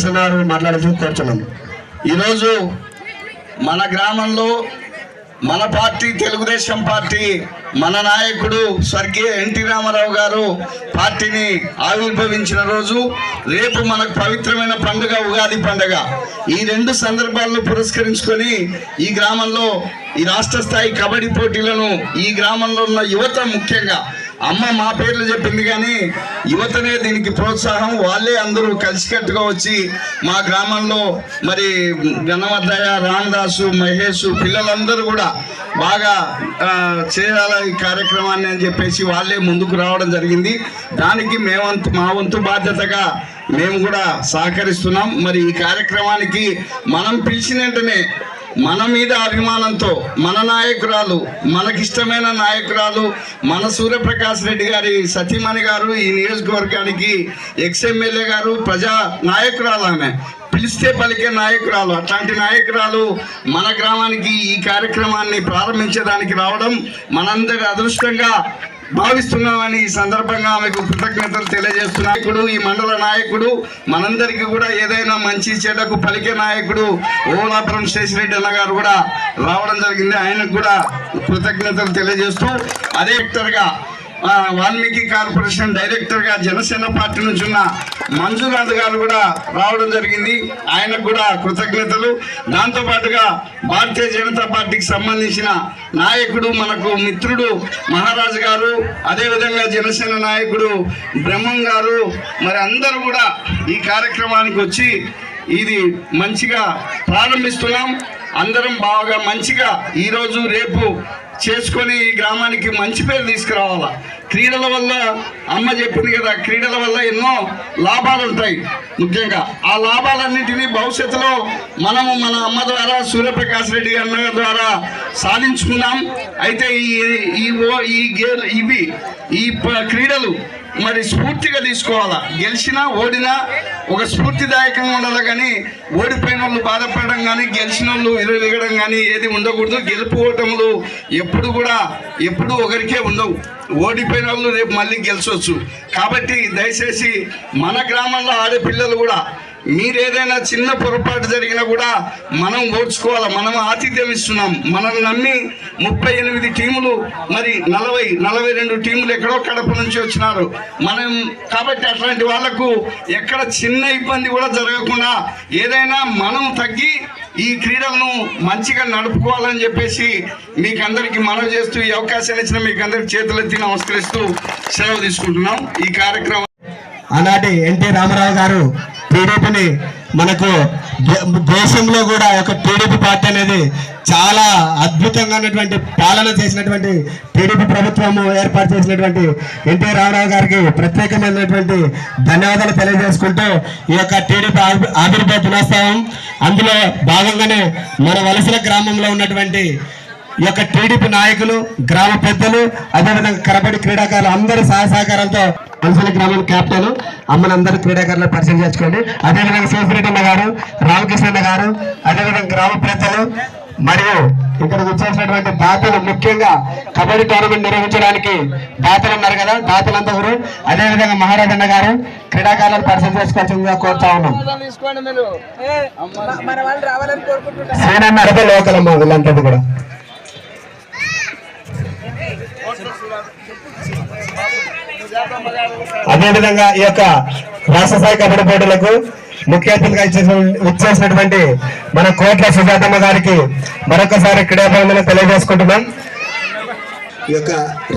రామకృష్ణ గారు మాట్లాడాల్సి కోరుతున్నాం. ఈరోజు మన గ్రామంలో మన పార్టీ తెలుగుదేశం పార్టీ మన నాయకుడు స్వర్గీయ ఎన్టీ రామారావు గారు పార్టీని ఆవిర్భవించిన రోజు. రేపు మనకు పవిత్రమైన పండుగ ఉగాది పండుగ. ఈ రెండు సందర్భాలను పురస్కరించుకొని ఈ గ్రామంలో ఈ రాష్ట్ర స్థాయి కబడ్డీ పోటీలను ఈ గ్రామంలో ఉన్న యువత, ముఖ్యంగా అమ్మ మా పేర్లు చెప్పింది కానీ యువతనే దీనికి ప్రోత్సాహం. వాళ్ళే అందరూ కలిసికట్టుగా వచ్చి మా గ్రామంలో మరి గణవద్దయ్య, రామదాసు, మహేష్ పిల్లలందరూ కూడా బాగా చేయాలి ఈ కార్యక్రమాన్ని అని చెప్పేసి వాళ్ళే ముందుకు రావడం జరిగింది. దానికి మా వంతు బాధ్యతగా మేము కూడా సహకరిస్తున్నాం. మరి ఈ కార్యక్రమానికి మనం పిలిచిన వెంటనే మన మీద అభిమానంతో మన నాయకురాలు, మనకిష్టమైన నాయకురాలు, మన సూర్యప్రకాష్ రెడ్డి గారి సతీమణి గారు, ఈ నియోజకవర్గానికి ఎక్స్ఎమ్మెల్యే గారు, ప్రజా నాయకురాలు, ఆమె పిలిస్తే పలికే నాయకురాలు. అట్లాంటి నాయకురాలు మన గ్రామానికి ఈ కార్యక్రమాన్ని ప్రారంభించడానికి రావడం మనందరి అదృష్టంగా భావిస్తున్నామని ఈ సందర్భంగా ఆమెకు కృతజ్ఞతలు తెలియజేస్తున్న నాయకుడు, ఈ మండల నాయకుడు, మనందరికీ కూడా ఏదైనా మంచి చెడ్డకు పలికే నాయకుడు ఓలాపురం శేషిరెడ్డి అన్న గారు కూడా రావడం జరిగింది. ఆయనకు కూడా కృతజ్ఞతలు తెలియజేస్తూ అదే డైరెక్టర్గా వాల్మీకి కార్పొరేషన్ డైరెక్టర్గా జనసేన పార్టీ నుంచి ఉన్న మంజునాథ్ గారు కూడా రావడం జరిగింది. ఆయనకు కూడా కృతజ్ఞతలు. దాంతోపాటుగా భారతీయ జనతా పార్టీకి సంబంధించిన నాయకుడు, మనకు మిత్రుడు మహారాజు గారు, అదేవిధంగా జనసేన నాయకుడు బ్రహ్మం గారు, మరి అందరూ కూడా ఈ కార్యక్రమానికి వచ్చి ఇది మంచిగా ప్రారంభిస్తున్నాం. అందరం బాగా మంచిగా ఈరోజు రేపు చేసుకొని ఈ గ్రామానికి మంచి పేరు తీసుకురావాలా. క్రీడల వల్ల అమ్మ చెప్పింది కదా, క్రీడల వల్ల ఎన్నో లాభాలు ఉంటాయి. ముఖ్యంగా ఆ లాభాలన్నింటినీ భవిష్యత్తులో మనము మన అమ్మ ద్వారా, సూర్యప్రకాష్ రెడ్డి అన్న ద్వారా సాధించుకున్నాం. అయితే ఈ క్రీడలు మరి స్ఫూర్తిగా తీసుకోవాలా. గెలిచినా ఓడినా ఒక స్ఫూర్తిదాయకంగా ఉండాలి. కానీ ఓడిపోయిన వాళ్ళు బాధపడడం కానీ, గెలిచిన వాళ్ళు విరవీగడం కానీ ఏది ఉండకూడదు. గెలుపు ఓటములు ఎప్పుడు ఒకరికే ఉండవు. ఓడిపోయిన వాళ్ళు రేపు మళ్ళీ గెలిచవచ్చు. కాబట్టి దయచేసి మన గ్రామంలో ఆడే పిల్లలు కూడా మీరేదైనా చిన్న పొరపాటు జరిగినా కూడా మనం ఓడ్చుకోవాలి. మనం ఆతిథ్యం ఇస్తున్నాం. మనల్ని నమ్మి 38 టీములు, మరి 42 టీములు ఎక్కడో కడప నుంచి వచ్చినారు మనం. కాబట్టి అట్లాంటి వాళ్లకు ఎక్కడ చిన్న ఇబ్బంది కూడా జరగకుండా ఏదైనా మనం తగ్గి ఈ క్రీడలను మంచిగా నడుపుకోవాలని చెప్పేసి మీకందరికీ మనవి చేస్తూ ఈ అవకాశాన్ని ఇచ్చిన మీకందరికి చేతులెత్తి నమస్కరిస్తూ సెలవు తీసుకుంటున్నాం. ఈ కార్యక్రమం ఆనాటి ఎన్టీ రామారావు గారు టీడీపీని మనకు దేశంలో కూడా ఒక టీడీపీ పార్టీ అనేది చాలా అద్భుతంగా ఉన్నటువంటి పాలన చేసినటువంటి టీడీపీ ప్రభుత్వం ఏర్పాటు చేసినటువంటి ఎన్టీ రామారావు గారికి ప్రత్యేకమైనటువంటి ధన్యవాదాలు తెలియజేసుకుంటూ ఈ యొక్క టీడీపీ ఆవిర్భావ దినోత్సవం అందులో భాగంగానే మన వలసల గ్రామంలో ఉన్నటువంటి ఈ యొక్క టీడీపీ నాయకులు, గ్రామ పెద్దలు, అదేవిధంగా కబడ్డీ క్రీడాకారులు అందరూ సహకారంతో వలసల గ్రామం క్యాప్టెన్ అమ్మనందరూ క్రీడాకారులు పరిచయం చేసుకోండి. అదేవిధంగా శేషిరెడ్డి అన్న గారు, రామకృష్ణ గారు, అదేవిధంగా గ్రామ పెద్దలు మరియు ఇక్కడికి వచ్చేసినటువంటి దాతలు, ముఖ్యంగా కబడ్డీ టోర్నమెంట్ నిర్వహించడానికి దాతలు ఉన్నారు కదా, దాతలంతా కూడా అదేవిధంగా మహారాజన్న గారు క్రీడాకారులను పరిచయం చేసుకోవాల్సిందిగా కోరుతా ఉన్నాం. సేనన్న లోకల్ అమ్మ వీళ్ళంతా కూడా. అదేవిధంగా ఈ యొక్క రాష్ట్ర స్థాయి కబడ్డీ పోటీలకు ముఖ్య అతిథిగా ఇచ్చేసినటువంటి మన కోట్ల సుజాతమ్మ గారికి మరొకసారి క్రీడాభివందనం తెలియజేసుకుంటున్నాం. ఈ యొక్క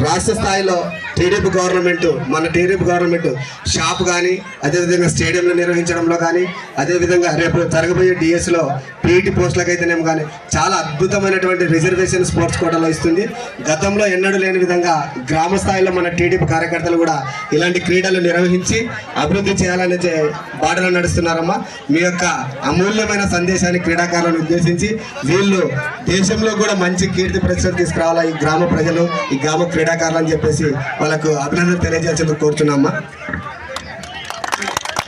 రాష్ట్ర స్థాయిలో టీడీపీ గవర్నమెంట్, మన టీడీపీ గవర్నమెంట్ షాప్ కానీ, అదేవిధంగా స్టేడియంలో నిర్వహించడంలో కానీ, అదేవిధంగా రేపు జరగబోయే డిఎస్లో పీఈటీ పోస్టులకు అయితేనేమో కానీ చాలా అద్భుతమైనటువంటి రిజర్వేషన్ స్పోర్ట్స్ కోటాలో ఇస్తుంది. గతంలో ఎన్నడూ లేని విధంగా గ్రామ స్థాయిలో మన టీడీపీ కార్యకర్తలు కూడా ఇలాంటి క్రీడలు నిర్వహించి అభివృద్ధి చేయాలనే బాటలో నడుస్తున్నారమ్మా. మీ యొక్క అమూల్యమైన సందేశాన్ని క్రీడాకారులను ఉద్దేశించి వీళ్ళు దేశంలో కూడా మంచి కీర్తి ప్రతిష్టలు తీసుకురావాలా ఈ గ్రామ ప్రజలు, ఈ గ్రామ క్రీడాకారులు అని చెప్పేసి వాళ్ళకు అభినందన తెలియజేయాల్సింది కోరుతున్నామ్మా.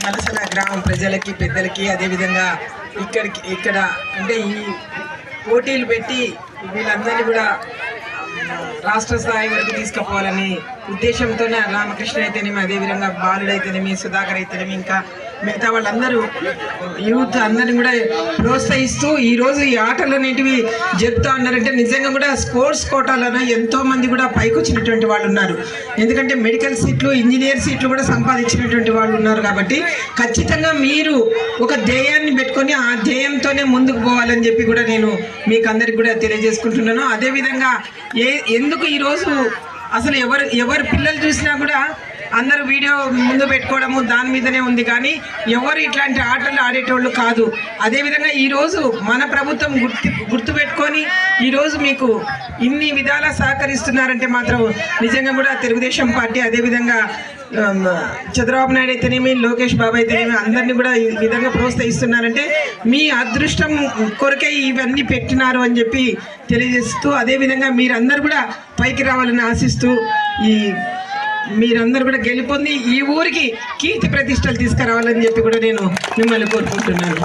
వలసల గ్రామం ప్రజలకి, పెద్దలకి, అదేవిధంగా ఇక్కడ అంటే ఈ పోటీలు పెట్టి వీళ్ళందరినీ కూడా రాష్ట్ర స్థాయి వరకు తీసుకుపోవాలని ఉద్దేశంతోనే రామకృష్ణ అయితేనేమి, అదేవిధంగా బాలుడు అయితేనేమి, సుధాకర్ అయితేనేమి, ఇంకా మిగతా వాళ్ళందరూ యూత్ అందరిని కూడా ప్రోత్సహిస్తూ ఈరోజు ఈ ఆటలు అనేటివి చెప్తా ఉన్నారంటే నిజంగా కూడా స్పోర్ట్స్ కోటాలను ఎంతో మంది కూడా పైకి వచ్చినటువంటి వాళ్ళు ఉన్నారు. ఎందుకంటే మెడికల్ సీట్లు, ఇంజనీర్ సీట్లు కూడా సంపాదించినటువంటి వాళ్ళు ఉన్నారు. కాబట్టి ఖచ్చితంగా మీరు ఒక ధ్యేయాన్ని పెట్టుకొని ఆ ధ్యేయంతోనే ముందుకు పోవాలని చెప్పి కూడా నేను మీకు అందరికి కూడా తెలియజేసుకుంటున్నాను. అదేవిధంగా ఎందుకు ఈరోజు అసలు ఎవరు పిల్లలు చూసినా కూడా అందరూ వీడియో ముందు పెట్టుకోవడము దాని మీదనే ఉంది, కానీ ఎవరు ఇట్లాంటి ఆటలు ఆడేటోళ్ళు కాదు. అదేవిధంగా ఈరోజు మన ప్రభుత్వం గుర్తుపెట్టుకొని ఈరోజు మీకు ఇన్ని విధాలా సహకరిస్తున్నారంటే మాత్రం నిజంగా కూడా తెలుగుదేశం పార్టీ, అదేవిధంగా చంద్రబాబు నాయుడు అయితేనేమి, లోకేష్ బాబు అయితేనేమి అందరినీ కూడా ఈ విధంగా ప్రోత్సహిస్తున్నారంటే మీ అదృష్టం కొరకే ఇవన్నీ పెట్టినారు అని చెప్పి తెలియజేస్తూ, అదేవిధంగా మీరందరూ కూడా పైకి రావాలని ఆశిస్తూ మీరందరూ కూడా గెలుపొంది ఈ ఊరికి కీర్తి ప్రతిష్టలు తీసుకురావాలని చెప్పి కూడా నేను మిమ్మల్ని కోరుకుంటున్నాను.